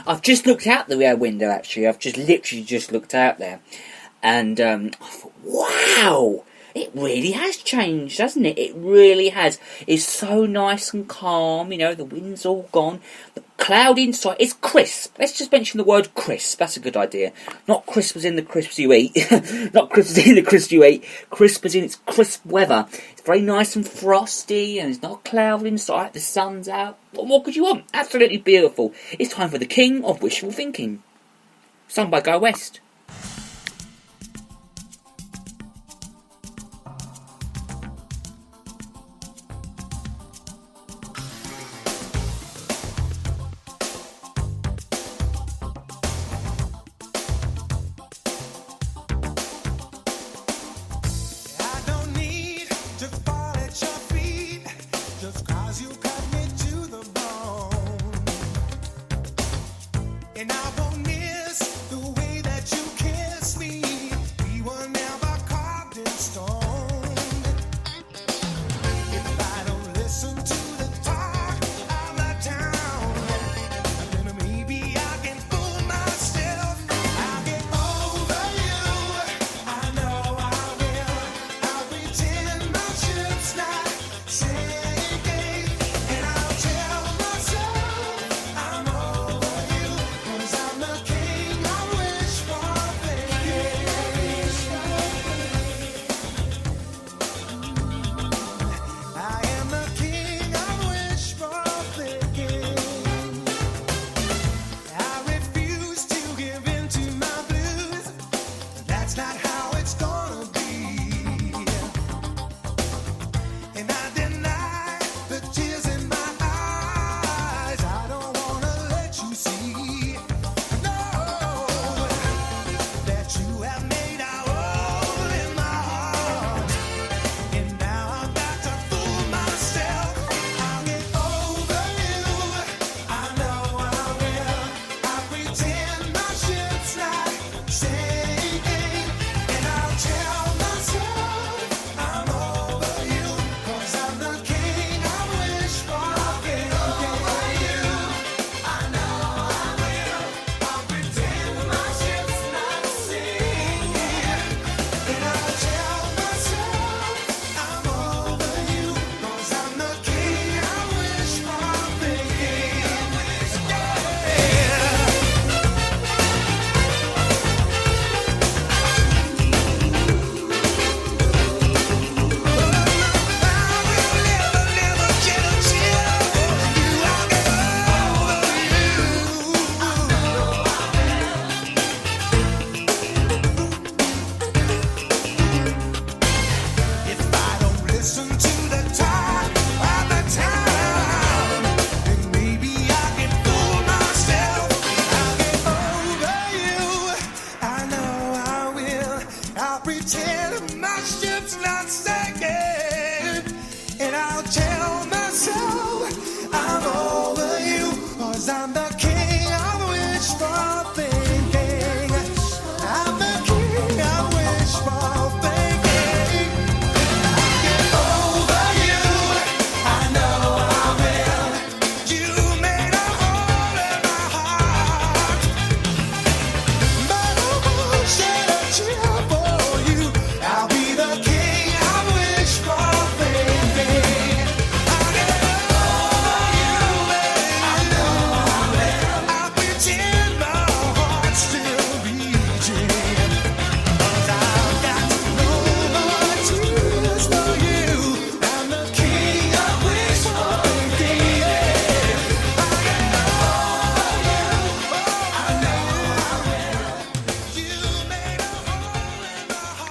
I've just looked out the rear window, actually. I've just literally just looked out there. And I thought, wow! It really has changed, hasn't it? It really has. It's so nice and calm, you know, the wind's all gone. The cloud inside, it's crisp. Let's just mention the word crisp. That's a good idea. Not crisp as in the crisps you eat. Not crisp as in the crisps you eat. Crisp as in it's crisp weather. It's very nice and frosty, and there's not a cloud inside. The sun's out. What more could you want? Absolutely beautiful. It's time for the king of wishful thinking. Sung by Go West.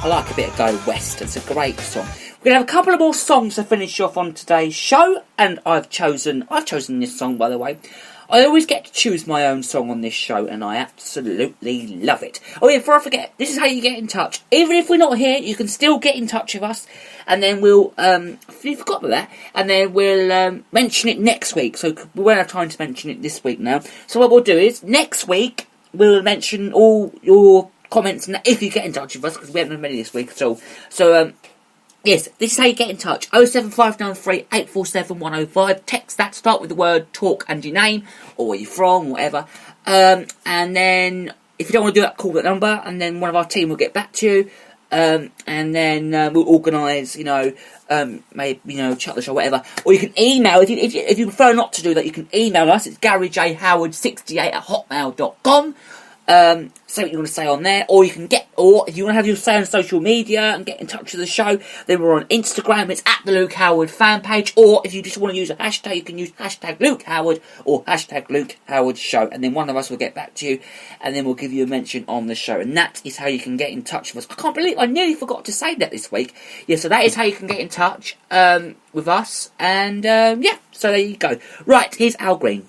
I like a bit of Go West. It's a great song. We're going to have a couple of more songs to finish off on today's show, and I've chosen this song, by the way. I always get to choose my own song on this show, and I absolutely love it. Oh yeah, before I forget, this is how you get in touch. Even if we're not here, you can still get in touch with us, and then we'll, if you forgot about that, and then we'll mention it next week. So we won't have time to mention it this week now. So what we'll do is, next week, we'll mention all your comments, and if you get in touch with us, because we haven't had many this week at all. So Yes, this is how you get in touch. 07593 847 105. Text that, start with the word talk and your name, or where you're from, whatever. And then, if you don't want to do that, call that number, and then one of our team will get back to you. And then we'll organise, maybe, chuck the show, whatever. Or you can email, if you prefer not to do that, you can email us. It's GaryJHoward68@hotmail.com. Something you want to say on there, or if you want to have your say on social media and get in touch with the show, then we're on Instagram, it's at the Luke Howard fan page, or if you just want to use a hashtag, you can use hashtag Luke Howard or hashtag Luke Howard Show, and then one of us will get back to you, and then we'll give you a mention on the show, and that is how you can get in touch with us. I can't believe I nearly forgot to say that this week. Yeah, so that is how you can get in touch with us, and so there you go. Right, here's Al Green.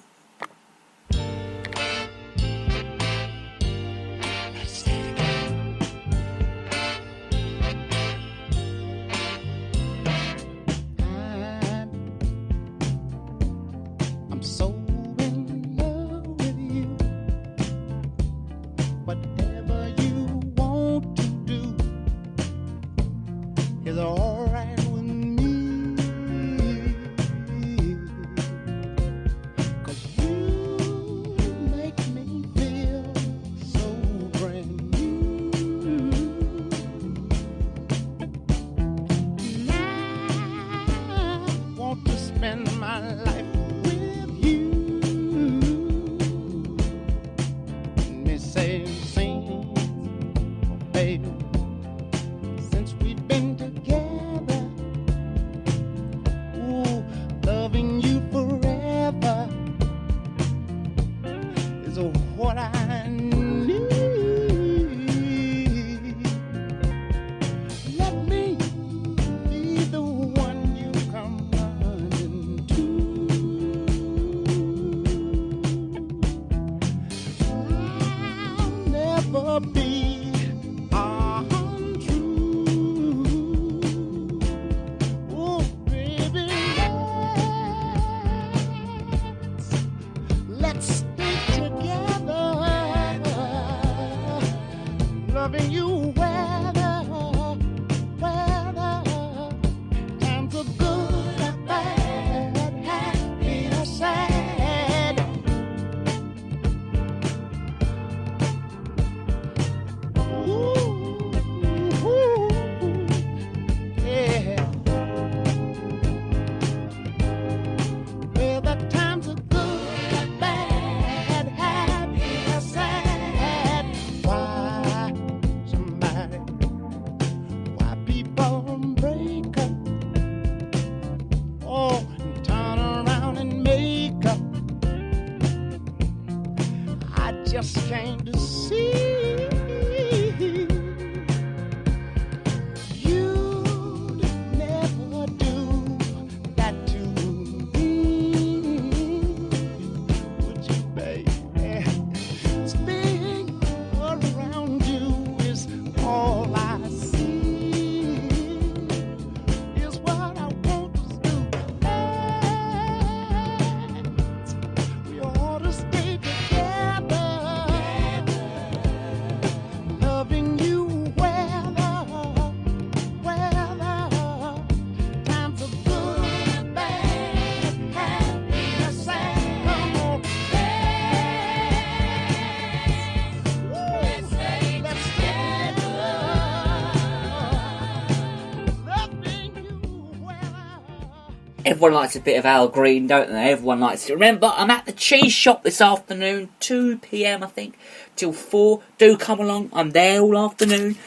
Everyone likes a bit of Al Green, don't they? Everyone likes it. Remember, I'm at the cheese shop this afternoon, 2 p.m, I think, till 4. Do come along. I'm there all afternoon.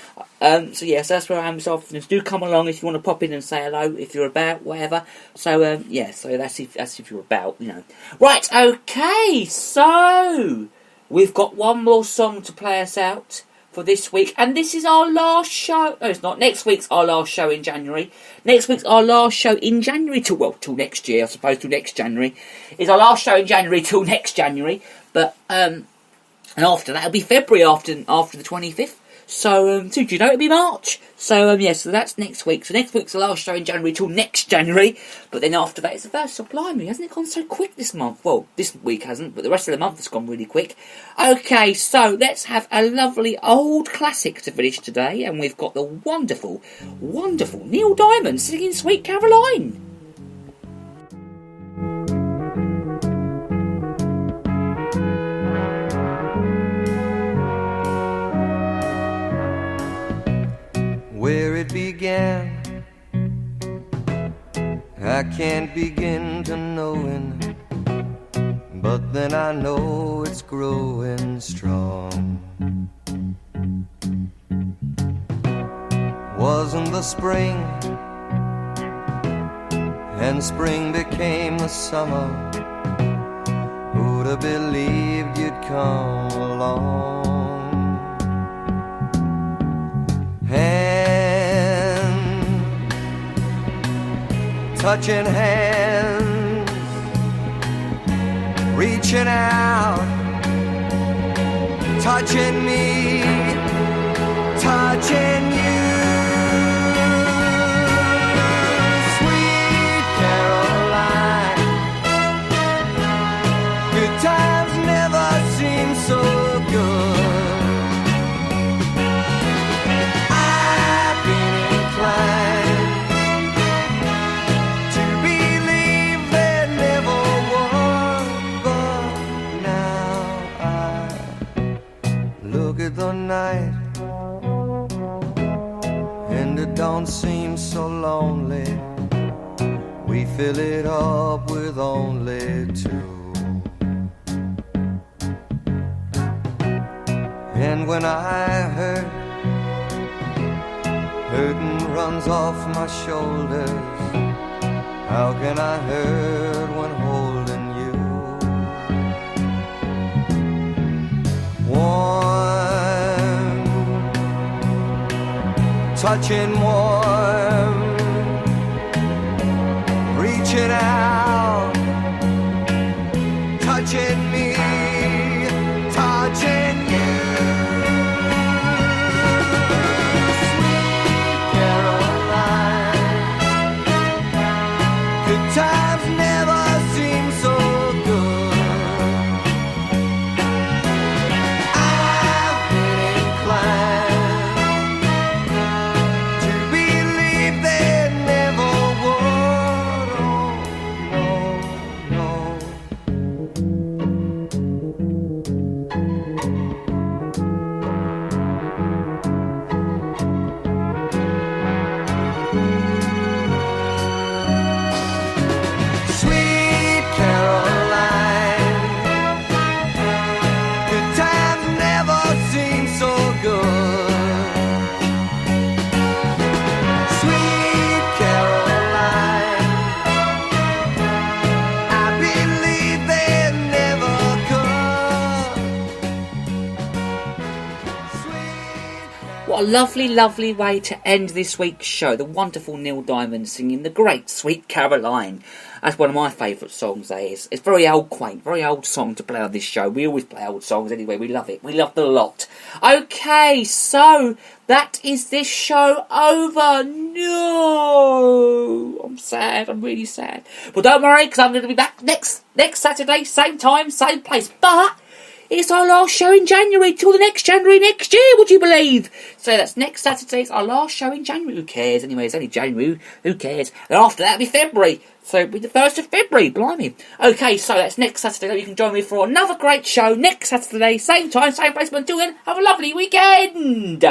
So yes, that's where I am this afternoon. So do come along if you want to pop in and say hello, if you're about, whatever. So, so that's if you're about, Right, okay, so we've got one more song to play us out for this week, and this is our last show. No, it's not. Next week's our last show in January. Next week's our last show in January till next year, I suppose, till next January. It's our last show in January till next January, but and after that it'll be February after the 25th. So, do you know it'll be March? So, so that's next week. So next week's the last show in January till next January. But then after that it's the first. So blimey, hasn't it gone so quick this month? Well, this week hasn't, but the rest of the month has gone really quick. Okay, so let's have a lovely old classic to finish today. And we've got the wonderful, wonderful Neil Diamond singing Sweet Caroline. Where it began, I can't begin to knowing, but then I know it's growing strong. Wasn't the spring, and spring became the summer. Who'd have believed you'd come along? Touching hands, reaching out, touching me, touching you. Sweet Caroline, good times never seem so good. I've been inclined at the night, and it don't seem so lonely. We fill it up with only two. And when I hurt, hurting runs off my shoulders. How can I hurt when holding you? Warm, touching warm, reaching out, touching me, touching you. Sweet Caroline, good times never seem so good. I've been inclined to believe they never would. Oh, no, Sweet Caroline, good times never seem so good. Sweet Caroline, I believe they never could. Sweet What a lovely, lovely way to end this week's show. The wonderful Neil Diamond singing the great Sweet Caroline. That's one of my favourite songs, that is. It's very old, quaint, very old song to play on this show. We always play old songs anyway. We love it. We love it a lot. Okay, so that is this show over. No! I'm sad. I'm really sad. But don't worry, because I'm going to be back next Saturday, same time, same place. But it's our last show in January till the next January next year, would you believe? So that's next Saturday. It's our last show in January. Who cares? Anyway, it's only January. Who cares? And after that, it'll be February. So it'll be the 1st of February. Blimey. Okay, so that's next Saturday. You can join me for another great show next Saturday. Same time, same place. But until then, have a lovely weekend.